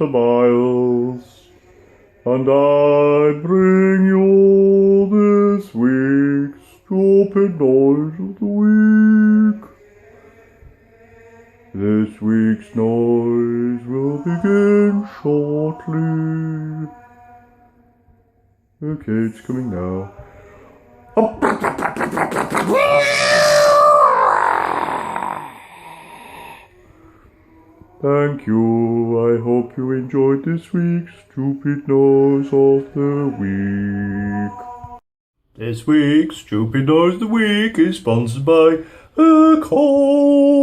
Tobias, and I bring you this week's stupid noise of the week. This week's noise will begin shortly. Okay, it's coming now. Thank you. I hope you enjoyed this week's Stupid Noise of the Week. This week's Stupid Noise of the Week is sponsored by a cold.